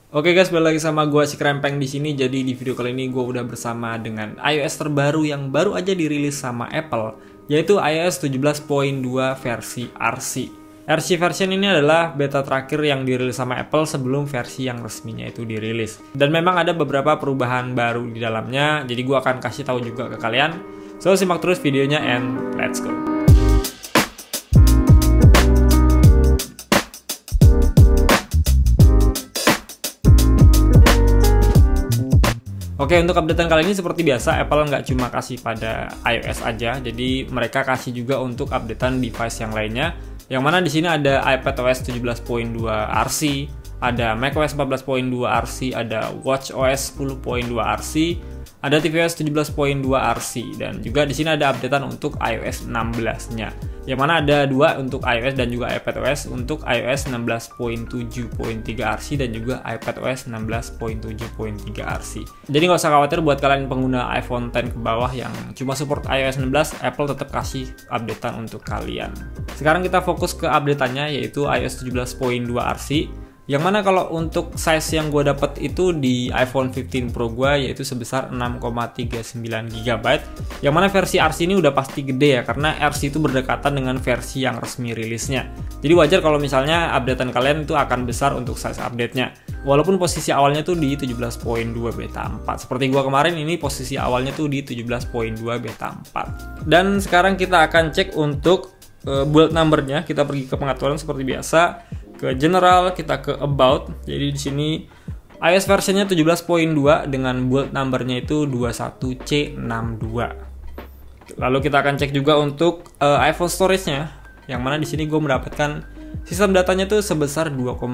Oke guys, balik lagi sama gue si Krempeng di sini. Jadi di video kali ini gue udah bersama dengan iOS terbaru yang baru aja dirilis sama Apple, yaitu iOS 17.2 versi RC. RC version ini adalah beta terakhir yang dirilis sama Apple sebelum versi yang resminya itu dirilis. Dan memang ada beberapa perubahan baru di dalamnya, jadi gue akan kasih tahu juga ke kalian. So simak terus videonya and let's go. Oke, untuk updatean kali ini seperti biasa, Apple nggak cuma kasih pada iOS aja, jadi mereka kasih juga untuk updatean device yang lainnya. Yang mana di sini ada iPadOS 17.2 RC, ada macOS 14.2 RC, ada watchOS 10.2 RC, ada tvOS 17.2 RC, dan juga di sini ada updatean untuk iOS 16-nya. Yang mana ada dua untuk iOS dan juga iPadOS untuk iOS 16.7.3 RC dan juga iPadOS 16.7.3 RC. Jadi nggak usah khawatir buat kalian pengguna iPhone X ke bawah yang cuma support iOS 16, Apple tetap kasih updatean untuk kalian. Sekarang kita fokus ke updateannya, yaitu iOS 17.2 RC. Yang mana kalau untuk size yang gue dapat itu di iPhone 15 Pro gue yaitu sebesar 6,39 GB. Yang mana versi RC ini udah pasti gede ya, karena RC itu berdekatan dengan versi yang resmi rilisnya. Jadi wajar kalau misalnya updatean kalian itu akan besar untuk size update-nya. Walaupun posisi awalnya tuh di 17.2 beta 4. Seperti gue kemarin, ini posisi awalnya tuh di 17.2 beta 4. Dan sekarang kita akan cek untuk build number-nya. Kita pergi ke pengaturan seperti biasa. Ke general, kita ke about. Jadi di sini iOS versionnya 17.2 dengan build numbernya itu 21C62. Lalu kita akan cek juga untuk iPhone storage-nya, yang mana di sini gue mendapatkan sistem datanya tuh sebesar 2,55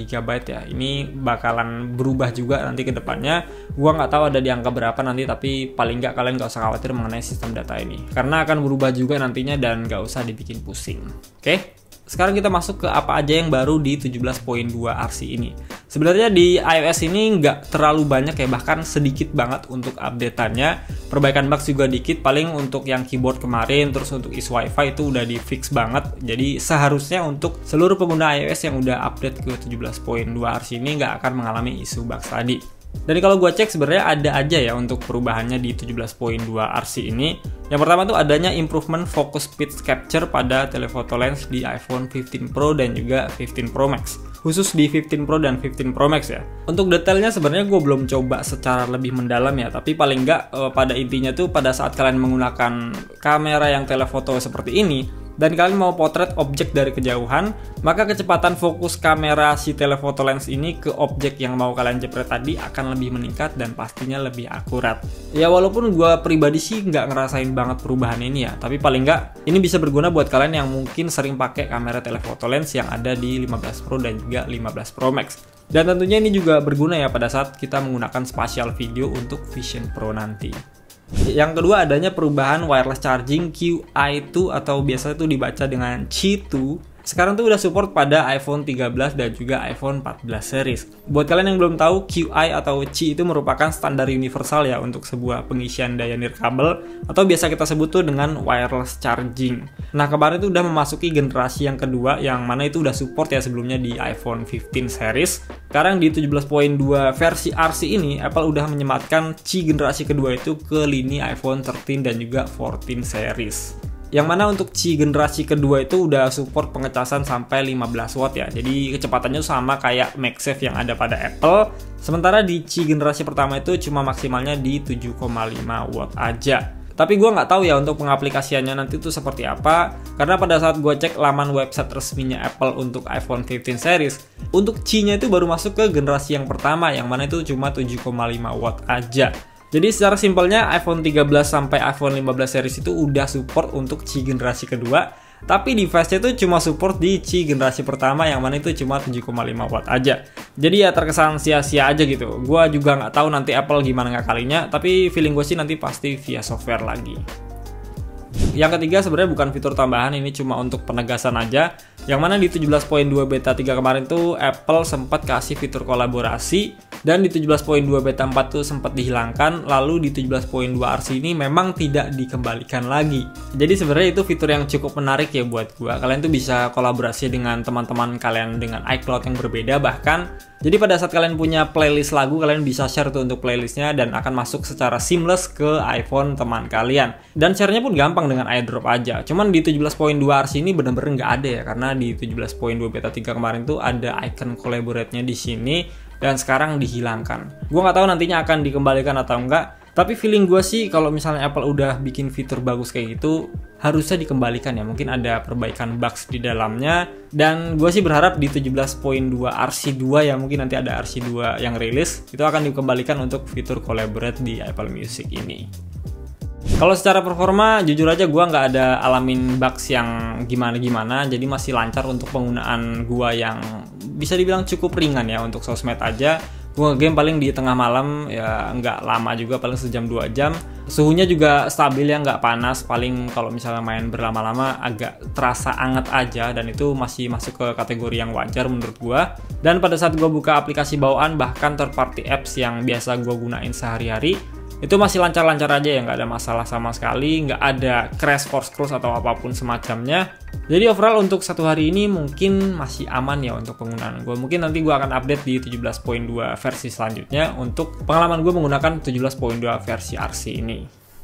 GB ya. Ini bakalan berubah juga nanti ke depannya. Gua nggak tahu ada di angka berapa nanti, tapi paling nggak kalian nggak usah khawatir mengenai sistem data ini, karena akan berubah juga nantinya dan nggak usah dibikin pusing. Oke? Sekarang kita masuk ke apa aja yang baru di 17.2 RC ini. Sebenarnya di iOS ini nggak terlalu banyak ya, bahkan sedikit banget untuk updateannya. Perbaikan bugs juga dikit, paling untuk yang keyboard kemarin, terus untuk is wifi itu udah di fix banget. Jadi seharusnya untuk seluruh pengguna iOS yang udah update ke 17.2 RC ini nggak akan mengalami isu bugs tadi. Dari kalau gue cek sebenarnya ada aja ya untuk perubahannya di 17.2 RC ini. Yang pertama tuh adanya improvement focus speed capture pada telephoto lens di iPhone 15 Pro dan juga 15 Pro Max. Khusus di 15 Pro dan 15 Pro Max ya. Untuk detailnya sebenarnya gue belum coba secara lebih mendalam ya, tapi paling nggak pada intinya tuh pada saat kalian menggunakan kamera yang telephoto seperti ini dan kalian mau potret objek dari kejauhan, maka kecepatan fokus kamera si telephoto lens ini ke objek yang mau kalian jepret tadi akan lebih meningkat dan pastinya lebih akurat. Ya walaupun gue pribadi sih nggak ngerasain banget perubahan ini ya, tapi paling nggak ini bisa berguna buat kalian yang mungkin sering pakai kamera telephoto lens yang ada di 15 Pro dan juga 15 Pro Max. Dan tentunya ini juga berguna ya pada saat kita menggunakan spatial video untuk Vision Pro nanti. Yang kedua adanya perubahan wireless charging QI2 atau biasa itu dibaca dengan Qi2. Sekarang tuh udah support pada iPhone 13 dan juga iPhone 14 series. Buat kalian yang belum tahu, QI atau Qi itu merupakan standar universal ya untuk sebuah pengisian daya nirkabel atau biasa kita sebut tuh dengan wireless charging. Nah kemarin itu udah memasuki generasi yang kedua, yang mana itu udah support ya sebelumnya di iPhone 15 series. Sekarang di 17.2 versi RC ini, Apple udah menyematkan Qi generasi kedua itu ke lini iPhone 13 dan juga 14 series. Yang mana untuk Qi generasi kedua itu udah support pengecasan sampai 15 watt ya. Jadi kecepatannya sama kayak MagSafe yang ada pada Apple. Sementara di Qi generasi pertama itu cuma maksimalnya di 7,5 watt aja. Tapi gue nggak tahu ya untuk pengaplikasiannya nanti itu seperti apa, karena pada saat gue cek laman website resminya Apple untuk iPhone 15 series, untuk Qi-nya itu baru masuk ke generasi yang pertama, yang mana itu cuma 7,5 watt aja. Jadi secara simpelnya iPhone 13 sampai iPhone 15 series itu udah support untuk Qi generasi kedua, tapi device-nya itu cuma support di Qi generasi pertama, yang mana itu cuma 7,5 watt aja. Jadi ya terkesan sia-sia aja gitu. Gua juga nggak tahu nanti Apple gimana ngakalinya, tapi feeling gue sih nanti pasti via software lagi. Yang ketiga sebenarnya bukan fitur tambahan, ini cuma untuk penegasan aja. Yang mana di 17.2 beta 3 kemarin tuh Apple sempat kasih fitur kolaborasi, dan di 17.2 beta 4 tuh sempat dihilangkan, lalu di 17.2 RC ini memang tidak dikembalikan lagi. Jadi sebenarnya itu fitur yang cukup menarik ya buat gua. Kalian tuh bisa kolaborasi dengan teman-teman kalian dengan iCloud yang berbeda, bahkan Jadi pada saat kalian punya playlist lagu, kalian bisa share tuh untuk playlistnya dan akan masuk secara seamless ke iPhone teman kalian. Dan sharenya pun gampang dengan AirDrop aja. Cuman di 17.2 RC ini bener-bener nggak ada ya, karena di 17.2 beta 3 kemarin tuh ada icon collaborate-nya di sini dan sekarang dihilangkan. Gua nggak tahu nantinya akan dikembalikan atau enggak. Tapi feeling gue sih kalau misalnya Apple udah bikin fitur bagus kayak gitu, harusnya dikembalikan ya. Mungkin ada perbaikan bugs di dalamnya. Dan gue sih berharap di 17.2 RC2 ya, mungkin nanti ada RC2 yang rilis, itu akan dikembalikan untuk fitur collaborate di Apple Music ini. Kalau secara performa, jujur aja gue nggak ada alamin bugs yang gimana-gimana, jadi masih lancar untuk penggunaan gue yang bisa dibilang cukup ringan ya untuk sosmed aja. Gue game paling di tengah malam ya, nggak lama juga, paling sejam 2 jam. Suhunya juga stabil ya, nggak panas. Paling kalau misalnya main berlama-lama agak terasa anget aja, dan itu masih masuk ke kategori yang wajar menurut gue. Dan pada saat gue buka aplikasi bawaan, bahkan third party apps yang biasa gue gunain sehari-hari, itu masih lancar-lancar aja ya, nggak ada masalah sama sekali, nggak ada crash, force close atau apapun semacamnya. Jadi overall untuk satu hari ini mungkin masih aman ya untuk penggunaan gue. Mungkin nanti gue akan update di 17.2 versi selanjutnya untuk pengalaman gue menggunakan 17.2 versi RC ini.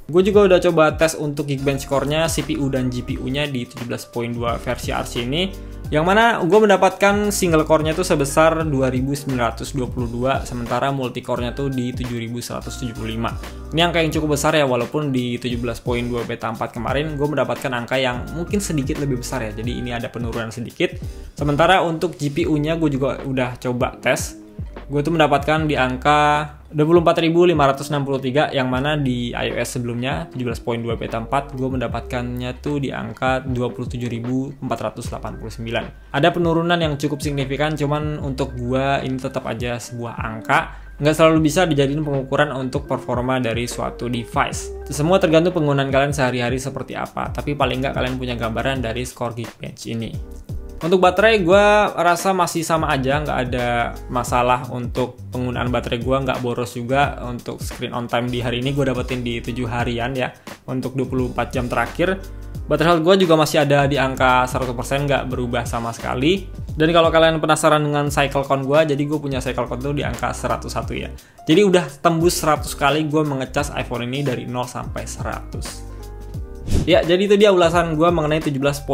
Gue juga udah coba tes untuk Geekbench core-nya, CPU dan GPU-nya di 17.2 versi RC ini, yang mana gue mendapatkan single core-nya tuh sebesar 2922, sementara multi core-nya tuh di 7175. Ini angka yang cukup besar ya, walaupun di 17.2 beta 4 kemarin gue mendapatkan angka yang mungkin sedikit lebih besar ya, jadi ini ada penurunan sedikit. Sementara untuk GPU-nya gue juga udah coba tes, gue tuh mendapatkan di angka 24.563, yang mana di iOS sebelumnya 17.2 beta 4 gue mendapatkannya tuh di angka 27.489. Ada penurunan yang cukup signifikan, cuman untuk gue ini tetap aja sebuah angka, nggak selalu bisa dijadiin pengukuran untuk performa dari suatu device. Semua tergantung penggunaan kalian sehari-hari seperti apa, tapi paling nggak kalian punya gambaran dari skor Geekbench ini. Untuk baterai gue rasa masih sama aja, nggak ada masalah untuk penggunaan baterai gue, nggak boros juga. Untuk screen on time di hari ini gue dapetin di 7 harian ya, untuk 24 jam terakhir. Baterai health gue juga masih ada di angka 100%, nggak berubah sama sekali. Dan kalau kalian penasaran dengan cycle count gue, jadi gue punya cycle count tuh di angka 101 ya. Jadi udah tembus 100 kali gue mengecas iPhone ini dari 0 sampai 100. Ya, jadi itu dia ulasan gue mengenai 17.2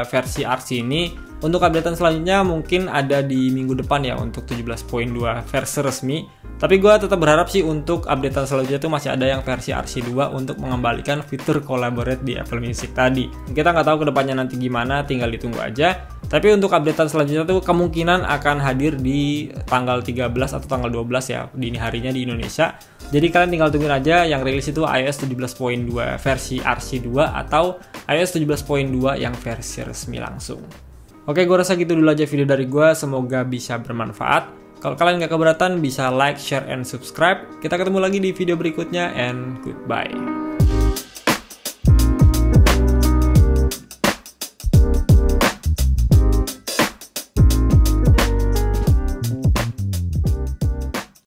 versi RC ini. Untuk updatean selanjutnya mungkin ada di minggu depan ya untuk 17.2 versi resmi. Tapi gue tetap berharap sih untuk updatean selanjutnya tuh masih ada yang versi RC2 untuk mengembalikan fitur collaborate di Apple Music tadi. Kita nggak tahu kedepannya nanti gimana, tinggal ditunggu aja. Tapi untuk updatean selanjutnya tuh kemungkinan akan hadir di tanggal 13 atau tanggal 12 ya, dini harinya di Indonesia. Jadi kalian tinggal tungguin aja, yang rilis itu iOS 17.2 versi RC2 atau iOS 17.2 yang versi resmi langsung. Oke, gue rasa gitu dulu aja video dari gue, semoga bisa bermanfaat. Kalau kalian gak keberatan bisa like, share, and subscribe. Kita ketemu lagi di video berikutnya, and goodbye.